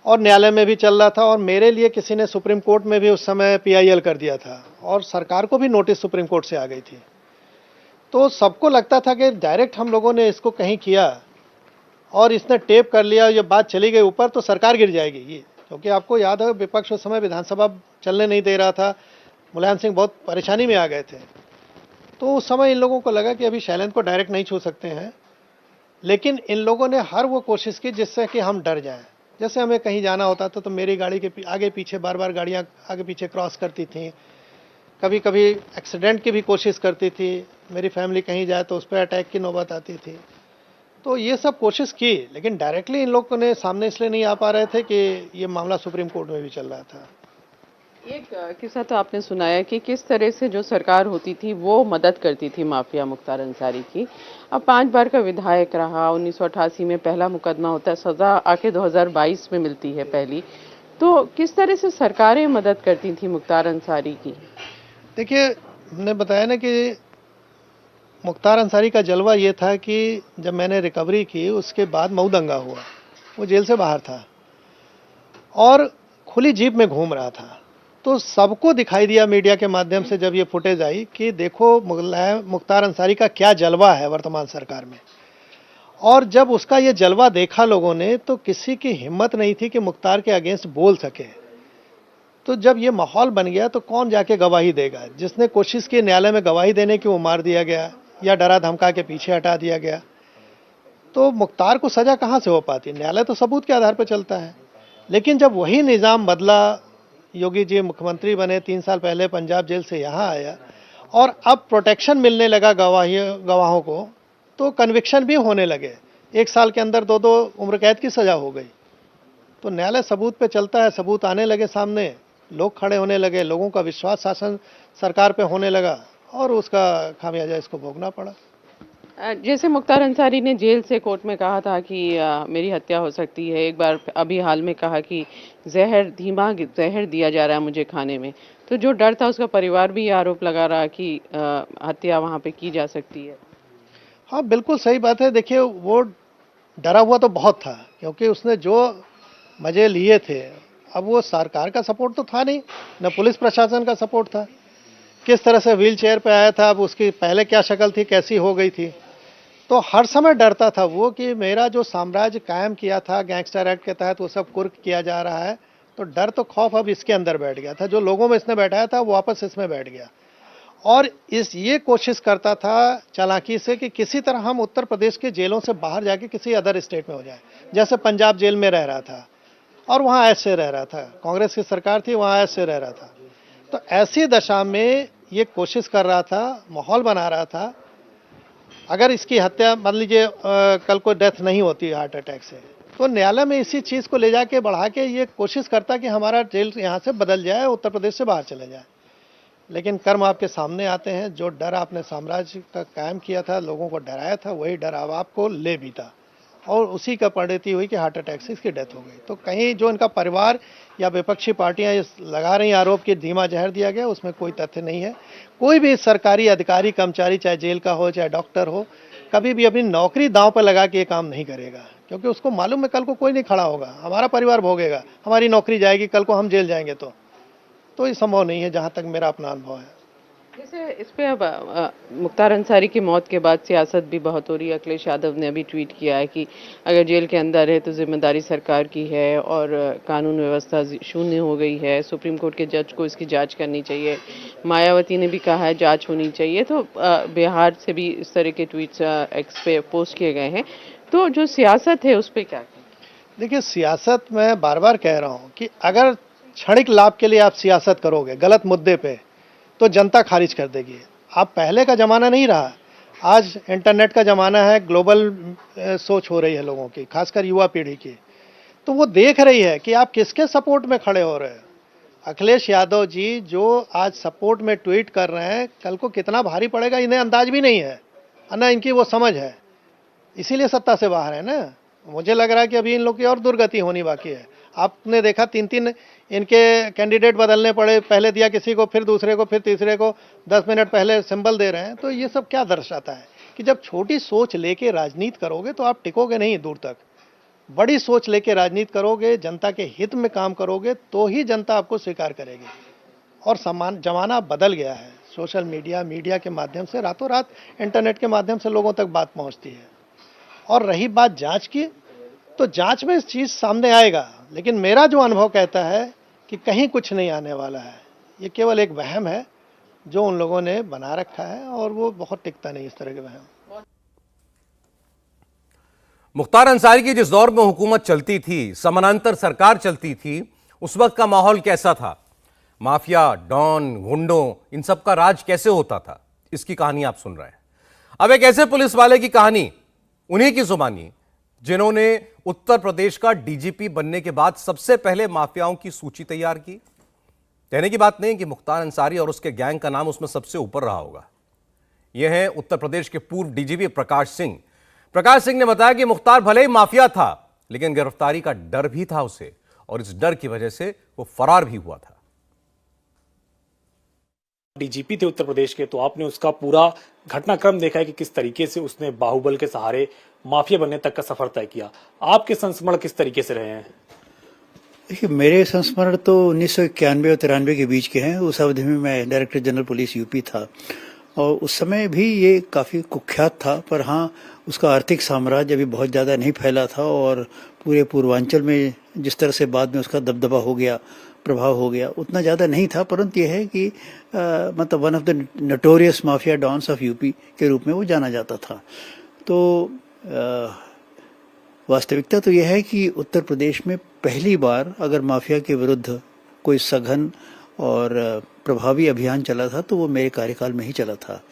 और न्यायालय में भी चल रहा था, और मेरे लिए किसी ने सुप्रीम कोर्ट में भी उस समय PIL कर दिया था, और सरकार को भी नोटिस सुप्रीम कोर्ट से आ गई थी। तो सबको लगता था कि डायरेक्ट हम लोगों ने इसको कहीं किया और इसने टेप कर लिया, ये बात चली गई ऊपर तो सरकार गिर जाएगी ये, क्योंकि आपको याद है विपक्ष उस समय विधानसभा चलने नहीं दे रहा था, मुलायम सिंह बहुत परेशानी में आ गए थे। तो उस समय इन लोगों को लगा कि अभी शैलेंद्र को डायरेक्ट नहीं छू सकते हैं, लेकिन इन लोगों ने हर वो कोशिश की जिससे कि हम डर जाएं। जैसे हमें कहीं जाना होता था तो मेरी गाड़ी के आगे पीछे बार बार गाड़ियां आगे पीछे क्रॉस करती थीं, कभी कभी एक्सीडेंट की भी कोशिश करती थी, मेरी फैमिली कहीं जाए तो उस पर अटैक की नौबत आती थी। तो ये सब कोशिश की, लेकिन डायरेक्टली इन लोगों ने सामने इसलिए नहीं आ पा रहे थे कि ये मामला सुप्रीम कोर्ट में भी चल रहा था। एक किस्सा तो आपने सुनाया कि किस तरह से जो सरकार होती थी वो मदद करती थी माफिया मुख्तार अंसारी की। अब 5 बार का विधायक रहा, 1988 में पहला मुकदमा होता है, सजा आके 2022 में मिलती है पहली। तो किस तरह से सरकारें मदद करती थी मुख्तार अंसारी की? देखिए, हमने बताया ना कि मुख्तार अंसारी का जलवा ये था कि जब मैंने रिकवरी की उसके बाद मऊ दंगा हुआ, वो जेल से बाहर था और खुली जीप में घूम रहा था। तो सबको दिखाई दिया मीडिया के माध्यम से जब ये फुटेज आई कि देखो मुख्तार अंसारी का क्या जलवा है वर्तमान सरकार में। और जब उसका ये जलवा देखा लोगों ने तो किसी की हिम्मत नहीं थी कि मुख्तार के अगेंस्ट बोल सके। तो जब ये माहौल बन गया तो कौन जाके गवाही देगा? जिसने कोशिश की न्यायालय में गवाही देने की वो मार दिया गया या डरा धमका के पीछे हटा दिया गया। तो मुख्तार को सजा कहाँ से हो पाती? न्यायालय तो सबूत के आधार पर चलता है। लेकिन जब वही निज़ाम बदला, योगी जी मुख्यमंत्री बने, 3 साल पहले पंजाब जेल से यहाँ आया और अब प्रोटेक्शन मिलने लगा गवाहों को, तो कन्विक्शन भी होने लगे। 1 साल के अंदर 2-2 उम्र कैद की सजा हो गई। तो न्यायालय सबूत पे चलता है, सबूत आने लगे सामने, लोग खड़े होने लगे, लोगों का विश्वास शासन सरकार पे होने लगा और उसका खामियाजा इसको भोगना पड़ा। जैसे मुख्तार अंसारी ने जेल से कोर्ट में कहा था कि मेरी हत्या हो सकती है, एक बार अभी हाल में कहा कि धीमा जहर दिया जा रहा है मुझे खाने में। तो जो डर था उसका परिवार भी आरोप लगा रहा कि हत्या वहाँ पे की जा सकती है। हाँ, बिल्कुल सही बात है। देखिए, वो डरा हुआ तो बहुत था क्योंकि उसने जो मजे लिए थे, अब वो सरकार का सपोर्ट तो था नहीं, न पुलिस प्रशासन का सपोर्ट था। किस तरह से व्हील चेयर पे आया था, अब उसकी पहले क्या शक्ल थी, कैसी हो गई थी। तो हर समय डरता था वो कि मेरा जो साम्राज्य कायम किया था गैंगस्टर एक्ट के तहत वो सब कुर्क किया जा रहा है। तो डर तो खौफ अब इसके अंदर बैठ गया था, जो लोगों में इसने बैठाया था वो वापस इसमें बैठ गया। और ये कोशिश करता था चालाकी से कि किसी तरह हम उत्तर प्रदेश के जेलों से बाहर जाके किसी अदर स्टेट में हो जाए। जैसे पंजाब जेल में रह रहा था और वहाँ ऐसे रह रहा था, कांग्रेस की सरकार थी, वहाँ ऐसे रह रहा था। तो ऐसी दशा में ये कोशिश कर रहा था, माहौल बना रहा था। अगर इसकी हत्या मान लीजिए कल को डेथ नहीं होती हार्ट अटैक से, तो न्यायालय में इसी चीज़ को ले जाके बढ़ा के ये कोशिश करता कि हमारा जेल यहाँ से बदल जाए, उत्तर प्रदेश से बाहर चले जाए। लेकिन कर्म आपके सामने आते हैं। जो डर आपने साम्राज्य का कायम किया था, लोगों को डराया था, वही डर अब आपको ले बीता और उसी का परिणति हुई कि हार्ट अटैक से इसकी डेथ हो गई। तो कहीं जो इनका परिवार या विपक्षी पार्टियां लगा रही आरोप कि धीमा जहर दिया गया, उसमें कोई तथ्य नहीं है। कोई भी सरकारी अधिकारी कर्मचारी, चाहे जेल का हो चाहे डॉक्टर हो, कभी भी अपनी नौकरी दांव पर लगा के ये काम नहीं करेगा, क्योंकि उसको मालूम है कल को कोई नहीं खड़ा होगा, हमारा परिवार भोगेगा, हमारी नौकरी जाएगी, कल को हम जेल जाएंगे। तो ये संभव नहीं है जहाँ तक मेरा अपना अनुभव है। जैसे इस पे अब मुख्तार अंसारी की मौत के बाद सियासत भी बहुत हो रही है। अखिलेश यादव ने अभी ट्वीट किया है कि अगर जेल के अंदर है तो जिम्मेदारी सरकार की है और कानून व्यवस्था शून्य हो गई है, सुप्रीम कोर्ट के जज को इसकी जांच करनी चाहिए। मायावती ने भी कहा है जांच होनी चाहिए। तो बिहार से भी इस तरह के ट्वीट्स एक्स पे पोस्ट किए गए हैं। तो जो सियासत है उस पर क्या? देखिए, सियासत मैं बार बार कह रहा हूँ कि अगर क्षणिक लाभ के लिए आप सियासत करोगे गलत मुद्दे पे, तो जनता खारिज कर देगी। अब पहले का ज़माना नहीं रहा, आज इंटरनेट का ज़माना है, ग्लोबल सोच हो रही है लोगों की, खासकर युवा पीढ़ी की। तो वो देख रही है कि आप किसके सपोर्ट में खड़े हो रहे हैं। अखिलेश यादव जी जो आज सपोर्ट में ट्वीट कर रहे हैं, कल को कितना भारी पड़ेगा इन्हें अंदाज भी नहीं है, ना इनकी वो समझ है, इसीलिए सत्ता से बाहर है ना। मुझे लग रहा है कि अभी इन लोग की और दुर्गति होनी बाकी है। आपने देखा 3-3 इनके कैंडिडेट बदलने पड़े, पहले दिया किसी को, फिर दूसरे को, फिर तीसरे को, 10 मिनट पहले सिंबल दे रहे हैं। तो ये सब क्या दर्शाता है कि जब छोटी सोच लेके राजनीति करोगे तो आप टिकोगे नहीं दूर तक। बड़ी सोच लेके राजनीति करोगे, जनता के हित में काम करोगे, तो ही जनता आपको स्वीकार करेगी। और जमाना बदल गया है, सोशल मीडिया के माध्यम से रातों रात इंटरनेट के माध्यम से लोगों तक बात पहुंचती है। और रही बात जांच की, तो जांच में इस चीज़ सामने आएगा। लेकिन मेरा जो अनुभव कहता है कि कहीं कुछ नहीं आने वाला है, ये केवल एक वहम है जो उन लोगों ने बना रखा है और वो बहुत टिकता नहीं इस तरह के वहम। मुख्तार अंसारी की जिस दौर में हुकूमत चलती थी, समानांतर सरकार चलती थी, उस वक्त का माहौल कैसा था? माफिया, डॉन, गुंडों, इन सब का राज कैसे होता था? इसकी कहानी आप सुन रहे हैं। अब एक ऐसे पुलिस वाले की कहानी, उन्हीं की जुबानी, जिन्होंने उत्तर प्रदेश का डीजीपी बनने के बाद सबसे पहले माफियाओं की सूची तैयार की। कहने की बात नहीं कि मुख्तार अंसारी और उसके गैंग का नाम उसमें सबसे ऊपर रहा होगा। यह है उत्तर प्रदेश के पूर्व डीजीपी प्रकाश सिंह। प्रकाश सिंह ने बताया कि मुख्तार भले ही माफिया था, लेकिन गिरफ्तारी का डर भी था उसे, और इस डर की वजह से वो फरार भी हुआ था। डीजीपी थे उत्तर प्रदेश के, तो आपने उसका पूरा घटनाक्रम देखा है कि किस तरीके से उसने बाहुबल के सहारे माफिया बनने तक का सफर तय किया। आपके संस्मरण किस तरीके से रहे हैं? देखिए, मेरे संस्मरण तो 1991 और 93 के बीच के हैं। उस अवधि में मैं डायरेक्टर जनरल पुलिस यूपी था और उस समय भी ये काफ़ी कुख्यात था, पर हाँ, उसका आर्थिक साम्राज्य अभी बहुत ज़्यादा नहीं फैला था और पूरे पूर्वांचल में जिस तरह से बाद में उसका दबदबा हो गया, प्रभाव हो गया, उतना ज़्यादा नहीं था। परंतु यह है कि मतलब one of the notorious mafia dons of UP के रूप में वो जाना जाता था। तो वास्तविकता तो यह है कि उत्तर प्रदेश में पहली बार अगर माफिया के विरुद्ध कोई सघन और प्रभावी अभियान चला था तो वो मेरे कार्यकाल में ही चला था।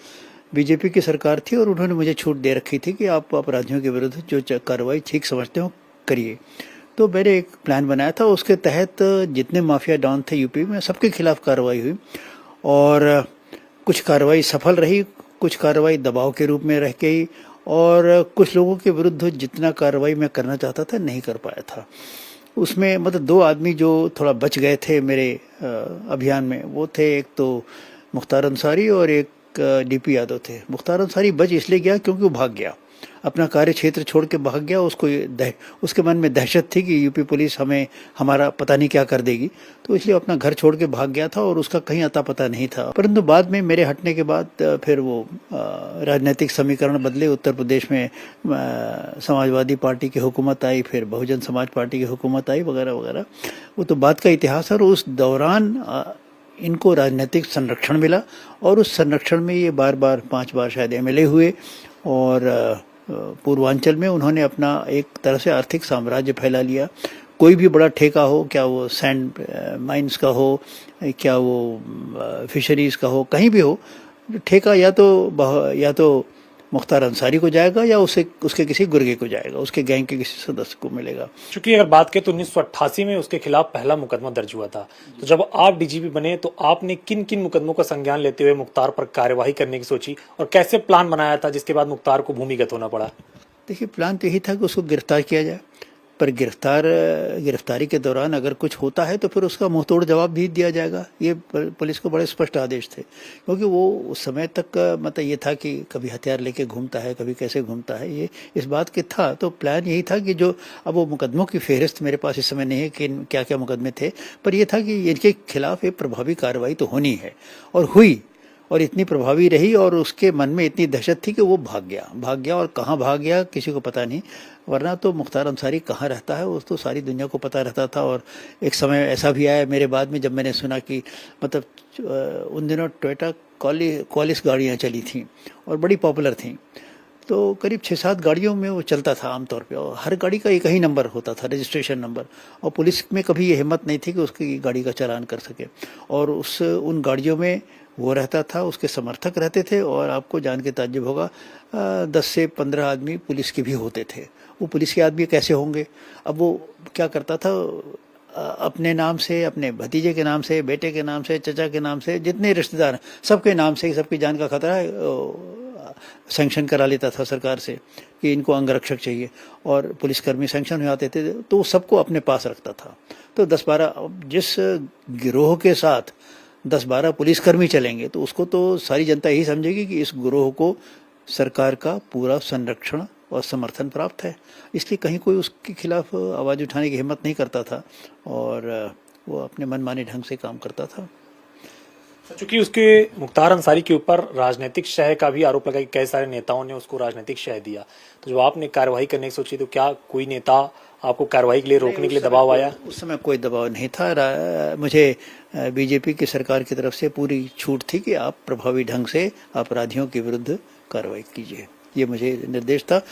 बीजेपी की सरकार थी और उन्होंने मुझे छूट दे रखी थी कि आप अपराधियों के विरुद्ध जो कार्रवाई ठीक समझते हो करिए। तो मैंने एक प्लान बनाया था, उसके तहत जितने माफिया डॉन थे यूपी में सबके खिलाफ कार्रवाई हुई और कुछ कार्रवाई सफल रही, कुछ कार्रवाई दबाव के रूप में रह गई और कुछ लोगों के विरुद्ध जितना कार्रवाई मैं करना चाहता था नहीं कर पाया था। उसमें मतलब 2 आदमी जो थोड़ा बच गए थे मेरे अभियान में, वो थे एक तो मुख्तार अंसारी और एक डीपी यादव थे। मुख्तार अंसारी बच इसलिए गया क्योंकि वो भाग गया, अपना कार्य क्षेत्र छोड़ के भाग गया। उसके मन में दहशत थी कि यूपी पुलिस हमारा पता नहीं क्या कर देगी, तो इसलिए अपना घर छोड़ के भाग गया था और उसका कहीं अता पता नहीं था। परंतु बाद में मेरे हटने के बाद फिर वो राजनीतिक समीकरण बदले। उत्तर प्रदेश में समाजवादी पार्टी की हुकूमत आई, फिर बहुजन समाज पार्टी की हुकूमत आई, वगैरह वगैरह। वो तो बात का इतिहास है। और उस दौरान इनको राजनीतिक संरक्षण मिला और उस संरक्षण में ये 5 बार शायद एमएलए हुए और पूर्वांचल में उन्होंने अपना एक तरह से आर्थिक साम्राज्य फैला लिया। कोई भी बड़ा ठेका हो, क्या वो सैंड माइंस का हो, क्या वो फिशरीज का हो, कहीं भी हो, ठेका या तो मुख्तार अंसारी को जाएगा या उसके किसी गुर्गे को जाएगा, उसके गैंग के किसी सदस्य को मिलेगा। क्योंकि अगर बात करें तो 1988 में उसके खिलाफ पहला मुकदमा दर्ज हुआ था। तो जब आप डीजीपी बने तो आपने किन किन मुकदमों का संज्ञान लेते हुए मुख्तार पर कार्यवाही करने की सोची और कैसे प्लान बनाया था जिसके बाद मुख्तार को भूमिगत होना पड़ा? देखिए, प्लान तो यही था कि उसको गिरफ्तार किया जाए, पर गिरफ्तारी के दौरान अगर कुछ होता है तो फिर उसका मुंहतोड़ जवाब भी दिया जाएगा। ये पुलिस को बड़े स्पष्ट आदेश थे, क्योंकि वो उस समय तक मतलब ये था कि कभी हथियार लेके घूमता है, कभी कैसे घूमता है, ये इस बात के था। तो प्लान यही था कि जो अब वो मुकदमों की फेहरिस्त मेरे पास इस समय नहीं है कि क्या क्या मुकदमे थे, पर यह था कि इनके खिलाफ एक प्रभावी कार्रवाई तो होनी है, और हुई, और इतनी प्रभावी रही और उसके मन में इतनी दहशत थी कि वो भाग गया और कहाँ भाग गया किसी को पता नहीं। वरना तो मुख्तार अंसारी कहाँ रहता है वो तो सारी दुनिया को पता रहता था। और एक समय ऐसा भी आया मेरे बाद में जब मैंने सुना कि मतलब उन दिनों टोयोटा कॉलिस गाड़ियाँ चली थीं और बड़ी पॉपुलर थीं, तो करीब 6-7 गाड़ियों में वो चलता था आमतौर पे, और हर गाड़ी का एक ही नंबर होता था, रजिस्ट्रेशन नंबर, और पुलिस में कभी ये हिम्मत नहीं थी कि उसकी गाड़ी का चालान कर सके। और उन गाड़ियों में वो रहता था, उसके समर्थक रहते थे, और आपको जान के ताज्जुब होगा 10 से 15 आदमी पुलिस के भी होते थे। वो पुलिस के आदमी कैसे होंगे? अब वो क्या करता था, अपने नाम से, अपने भतीजे के नाम से, बेटे के नाम से, चचा के नाम से, जितने रिश्तेदार सबके नाम से, सबकी जान का खतरा है, सैंक्शन करा लेता था सरकार से कि इनको अंगरक्षक चाहिए, और पुलिसकर्मी सैंक्शन हो जाते थे तो सबको अपने पास रखता था। तो 10-12 जिस गिरोह के साथ 10-12 पुलिसकर्मी चलेंगे तो उसको तो सारी जनता यही समझेगी कि इस गिरोह को सरकार का पूरा संरक्षण और समर्थन प्राप्त है। इसलिए कहीं कोई उसके खिलाफ आवाज़ उठाने की हिम्मत नहीं करता था, और वो अपने मनमाने ढंग से काम करता था। चूंकि उसके मुख्तार अंसारी के ऊपर राजनीतिक शह का भी आरोप लगा कि कई सारे नेताओं ने उसको राजनीतिक शह दिया, तो जब आपने कार्यवाही करने की सोची तो क्या कोई नेता आपको कार्रवाई के लिए रोकने के लिए दबाव आया? उस समय कोई दबाव नहीं था। मुझे बीजेपी की सरकार की तरफ से पूरी छूट थी कि आप प्रभावी ढंग से अपराधियों के विरुद्ध कार्रवाई कीजिए, ये मुझे निर्देश था।